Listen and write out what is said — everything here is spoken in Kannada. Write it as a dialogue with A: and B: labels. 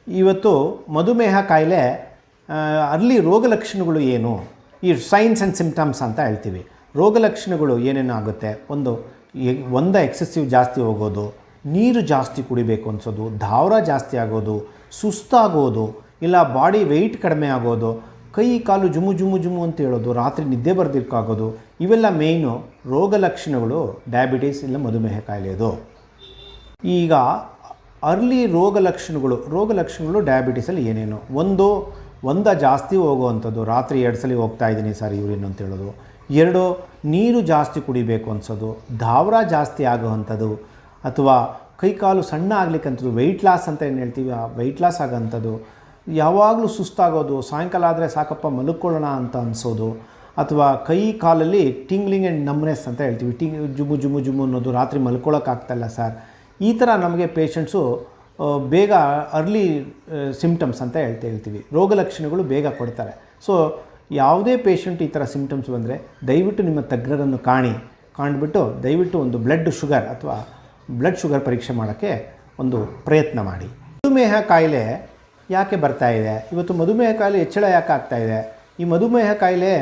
A: ಇವತ್ತು ಮಧುಮೇಹ ಕಾಯಿಲೆ ಅರ್ಲಿ ರೋಗ ಲಕ್ಷಣಗಳು ಏನು, ಈ ಸೈನ್ಸ್ ಆ್ಯಂಡ್ ಸಿಂಪ್ಟಮ್ಸ್ ಅಂತ ಹೇಳ್ತೀವಿ. ರೋಗ ಲಕ್ಷಣಗಳು ಏನೇನು ಆಗುತ್ತೆ, ಒಂದು ಎಕ್ಸೆಸಿವ್ ಜಾಸ್ತಿ ಹೋಗೋದು, ನೀರು ಜಾಸ್ತಿ ಕುಡಿಬೇಕು ಅನಿಸೋದು, ಧಾವರ ಜಾಸ್ತಿ ಆಗೋದು, ಸುಸ್ತಾಗೋದು, ಇಲ್ಲ ಬಾಡಿ ವೆಯ್ಟ್ ಕಡಿಮೆ ಆಗೋದು, ಕೈ ಕಾಲು ಜುಮು ಜುಮು ಜುಮು ಅಂತ ಹೇಳೋದು, ರಾತ್ರಿ ನಿದ್ದೆ ಬರ್ದಿಕ್ಕಾಗೋದು, ಇವೆಲ್ಲ ಮೇಯ್ನು ರೋಗ ಲಕ್ಷಣಗಳು ಡಯಾಬಿಟೀಸ್ ಇಲ್ಲ ಮಧುಮೇಹ ಕಾಯಿಲೆದು. ಈಗ ಅರ್ಲಿ ರೋಗ ಲಕ್ಷಣಗಳು ಡಯಾಬಿಟೀಸಲ್ಲಿ ಏನೇನು, ಒಂದು ಜಾಸ್ತಿ ಹೋಗುವಂಥದ್ದು, ರಾತ್ರಿ 2 ಸಲ ಹೋಗ್ತಾ ಇದ್ದೀನಿ ಸರ್ ಯೂರಿನ್ ಅಂತ ಹೇಳೋದು. 2 ನೀರು ಜಾಸ್ತಿ ಕುಡಿಬೇಕು ಅನಿಸೋದು, ಧಾವರ ಜಾಸ್ತಿ ಆಗೋವಂಥದ್ದು, ಅಥವಾ ಕೈಕಾಲು ಸಣ್ಣ ಆಗ್ಲಿಕ್ಕಂಥದ್ದು, ವೆಯ್ಟ್ ಲಾಸ್ ಅಂತ ಏನು ಹೇಳ್ತೀವಿ ಆ ವೆಯ್ಟ್ ಲಾಸ್ ಆಗೋಂಥದ್ದು, ಯಾವಾಗಲೂ ಸುಸ್ತಾಗೋದು, ಸಾಯಂಕಾಲ ಆದರೆ ಸಾಕಪ್ಪ ಮಲ್ಕೊಳ್ಳೋಣ ಅಂತ ಅನಿಸೋದು, ಅಥವಾ ಕೈ ಕಾಲಲ್ಲಿ ಟಿಂಗ್ಲಿಂಗ್ ಆ್ಯಂಡ್ ನಮ್ನೆಸ್ ಅಂತ ಹೇಳ್ತೀವಿ, ಜುಮು ಜುಮು ಜುಮು ಅನ್ನೋದು, ರಾತ್ರಿ ಮಲ್ಕೊಳ್ಳೋಕ್ಕಾಗ್ತಾಯಿಲ್ಲ ಸರ್. ಈ ಥರ ನಮಗೆ ಪೇಷಂಟ್ಸು ಬೇಗ ಅರ್ಲಿ ಸಿಮ್ಟಮ್ಸ್ ಅಂತ ಹೇಳ್ತೀವಿ, ರೋಗ ಲಕ್ಷಣಗಳು ಬೇಗ ಕೊಡ್ತಾರೆ. ಸೊ ಯಾವುದೇ ಪೇಷಂಟ್ ಈ ಥರ ಸಿಮ್ಟಮ್ಸ್ ಬಂದರೆ ದಯವಿಟ್ಟು ನಿಮ್ಮ ತಜ್ಞರನ್ನು ಕಾಣ್ಬಿಟ್ಟು ದಯವಿಟ್ಟು ಒಂದು ಬ್ಲಡ್ ಶುಗರ್ ಪರೀಕ್ಷೆ ಮಾಡೋಕ್ಕೆ ಒಂದು ಪ್ರಯತ್ನ ಮಾಡಿ. ಮಧುಮೇಹ ಕಾಯಿಲೆ ಯಾಕೆ ಬರ್ತಾ ಇದೆ, ಇವತ್ತು ಮಧುಮೇಹ ಕಾಯಿಲೆ ಹೆಚ್ಚಳ ಯಾಕೆ ಆಗ್ತಾಯಿದೆ? ಈ ಮಧುಮೇಹ ಕಾಯಿಲೆ